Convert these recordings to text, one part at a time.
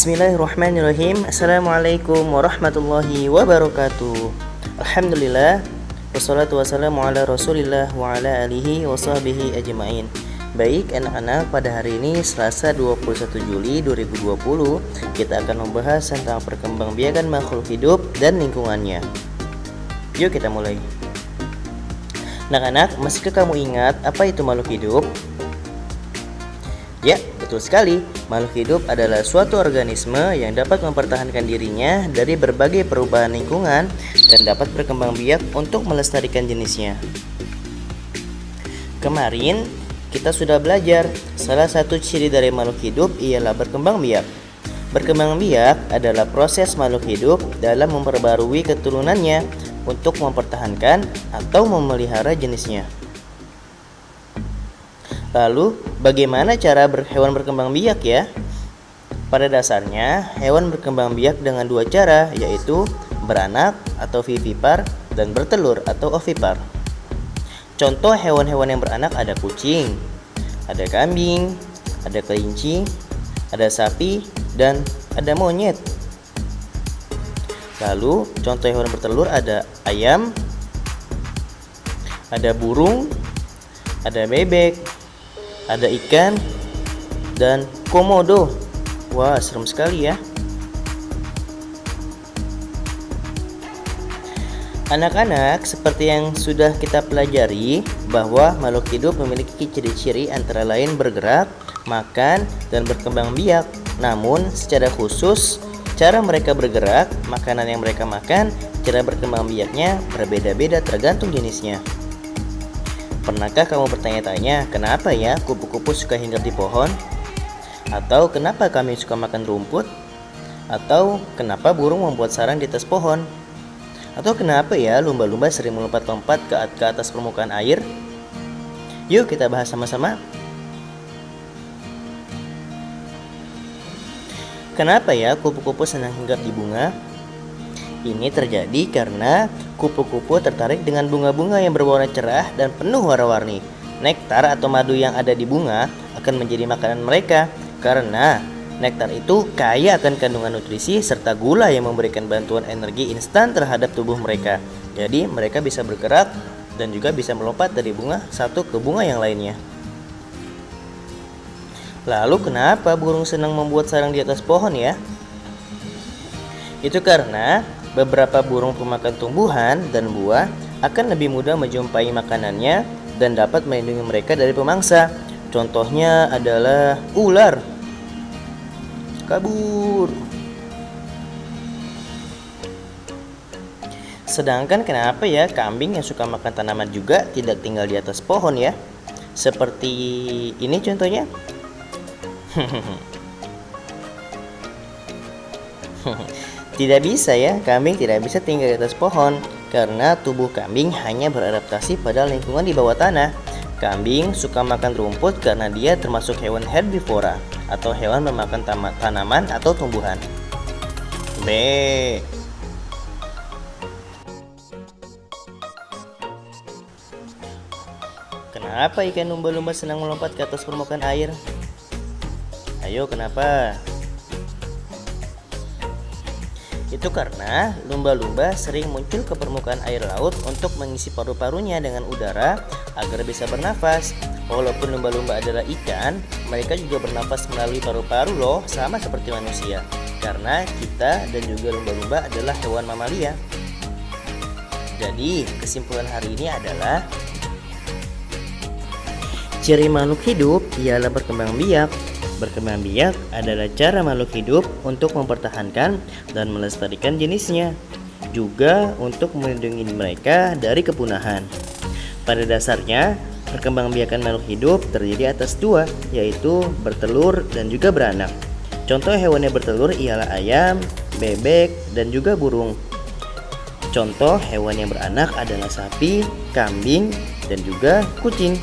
Bismillahirrahmanirrahim. Assalamualaikum warahmatullahi wabarakatuh. Alhamdulillah, wassalatu wassalamu ala rasulillah wa ala alihi wa sahbihi ajma'in. Baik anak-anak, pada hari ini Selasa 21 Juli 2020 kita akan membahas tentang perkembangbiakan makhluk hidup dan lingkungannya. Yuk kita mulai. Anak-anak, masihkah kamu ingat apa itu makhluk hidup? Ya, betul sekali. Makhluk hidup adalah suatu organisme yang dapat mempertahankan dirinya dari berbagai perubahan lingkungan dan dapat berkembang biak untuk melestarikan jenisnya. Kemarin kita sudah belajar salah satu ciri dari makhluk hidup ialah berkembang biak. Berkembang biak adalah proses makhluk hidup dalam memperbarui keturunannya untuk mempertahankan atau memelihara jenisnya. Lalu, bagaimana cara hewan berkembang biak ya? Pada dasarnya, hewan berkembang biak dengan dua cara, yaitu beranak atau vivipar dan bertelur atau ovipar. Contoh hewan-hewan yang beranak ada kucing, ada kambing, ada kelinci, ada sapi, dan ada monyet. Lalu, contoh hewan bertelur ada ayam, ada burung, ada bebek, ada ikan, dan komodo. Wah, serem sekali ya. Anak-anak, seperti yang sudah kita pelajari bahwa makhluk hidup memiliki ciri-ciri antara lain bergerak, makan, dan berkembang biak. Namun, secara khusus, cara mereka bergerak, makanan yang mereka makan, cara berkembang biaknya berbeda-beda tergantung jenisnya. Pernahkah kamu bertanya-tanya, kenapa ya kupu-kupu suka hinggap di pohon? Atau kenapa kami suka makan rumput? Atau kenapa burung membuat sarang di atas pohon? Atau kenapa ya lumba-lumba sering melompat-lompat ke atas permukaan air? Yuk kita bahas sama-sama. Kenapa ya kupu-kupu senang hinggap di bunga? Ini terjadi karena kupu-kupu tertarik dengan bunga-bunga yang berwarna cerah dan penuh warna-warni. Nektar atau madu yang ada di bunga akan menjadi makanan mereka karena nektar itu kaya akan kandungan nutrisi serta gula yang memberikan bantuan energi instan terhadap tubuh mereka. Jadi mereka bisa bergerak dan juga bisa melompat dari bunga satu ke bunga yang lainnya. Lalu kenapa burung senang membuat sarang di atas pohon ya? Itu karena beberapa burung pemakan tumbuhan dan buah akan lebih mudah menjumpai makanannya dan dapat melindungi mereka dari pemangsa. Contohnya adalah ular. Kabur. Sedangkan kenapa ya kambing yang suka makan tanaman juga tidak tinggal di atas pohon ya? Seperti ini contohnya. Tidak bisa ya, kambing tidak bisa tinggal di atas pohon karena tubuh kambing hanya beradaptasi pada lingkungan di bawah tanah. Kambing suka makan rumput karena dia termasuk hewan herbivora atau hewan memakan tanaman atau tumbuhan. B. Kenapa ikan lumba-lumba senang melompat ke atas permukaan air? Ayo, kenapa? Itu karena lumba-lumba sering muncul ke permukaan air laut untuk mengisi paru-parunya dengan udara agar bisa bernafas. Walaupun lumba-lumba adalah ikan, mereka juga bernafas melalui paru-paru loh, sama seperti manusia. Karena kita dan juga lumba-lumba adalah hewan mamalia. Jadi, kesimpulan hari ini adalah ciri makhluk hidup ialah berkembang biak. Berkembang biak adalah cara makhluk hidup untuk mempertahankan dan melestarikan jenisnya, juga untuk melindungi mereka dari kepunahan. Pada dasarnya, perkembangbiakan makhluk hidup terdiri atas dua, yaitu bertelur dan juga beranak. Contoh hewan yang bertelur ialah ayam, bebek, dan juga burung. Contoh hewan yang beranak adalah sapi, kambing, dan juga kucing.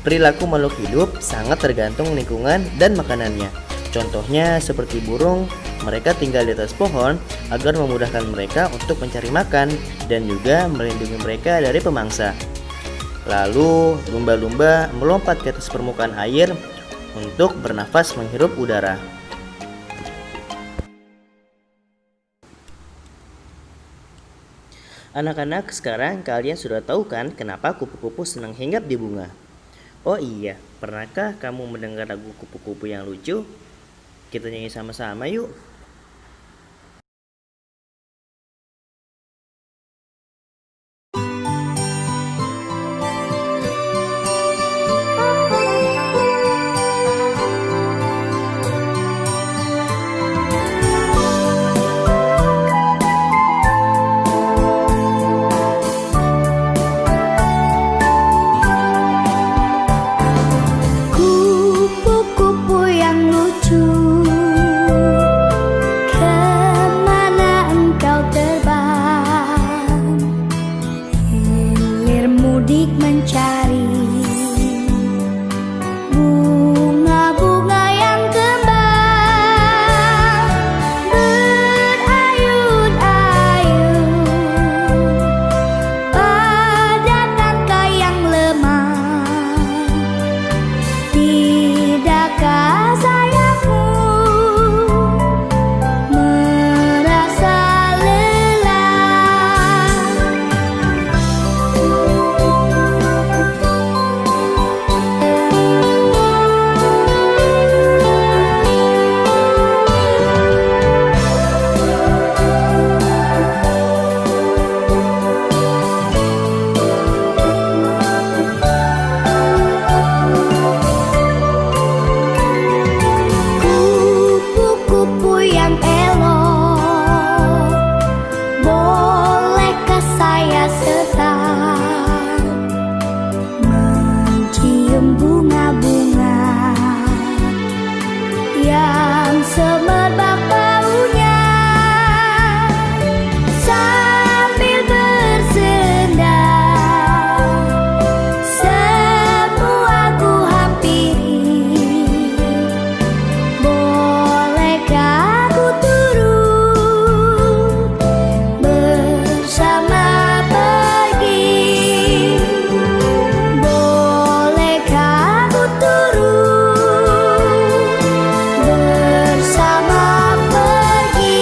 Perilaku makhluk hidup sangat tergantung lingkungan dan makanannya. Contohnya seperti burung, mereka tinggal di atas pohon agar memudahkan mereka untuk mencari makan dan juga melindungi mereka dari pemangsa. Lalu lumba-lumba melompat ke atas permukaan air untuk bernafas menghirup udara. Anak-anak, sekarang kalian sudah tahu kan kenapa kupu-kupu senang hinggap di bunga? Oh iya, pernahkah kamu mendengar lagu kupu-kupu yang lucu? Kita nyanyi sama-sama yuk. Kupu-kupu yang lucu, kemana engkau terbang? Hilir mudik mencari bunga-bunga yang kembang, berayun-ayun pada tangkai yang lemah. Tidakkah sayangmu merasa lelah? Kupu-kupu yang elok, bolehkah saya start mencium bunga-bunga yang semerbak baunya, sambil bersendam semua ku hampiri. Bolehkah ku turut bersama pergi? Bolehkah ku turut bersama pergi?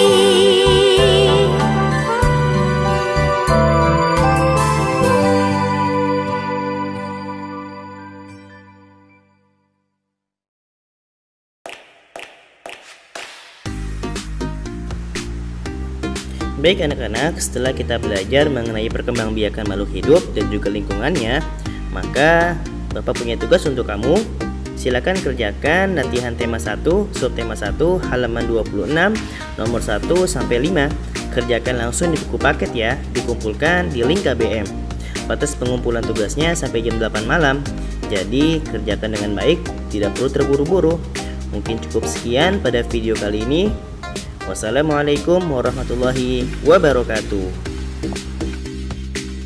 Baik anak-anak, setelah kita belajar mengenai perkembangbiakan makhluk hidup dan juga lingkungannya, maka Bapak punya tugas untuk kamu. Silakan kerjakan latihan tema 1, subtema 1, halaman 26, nomor 1 sampai 5. Kerjakan langsung di buku paket ya, dikumpulkan di link KBM. Batas pengumpulan tugasnya sampai jam 8 malam. Jadi kerjakan dengan baik, tidak perlu terburu-buru. Mungkin cukup sekian pada video kali ini. Wassalamualaikum warahmatullahi wabarakatuh.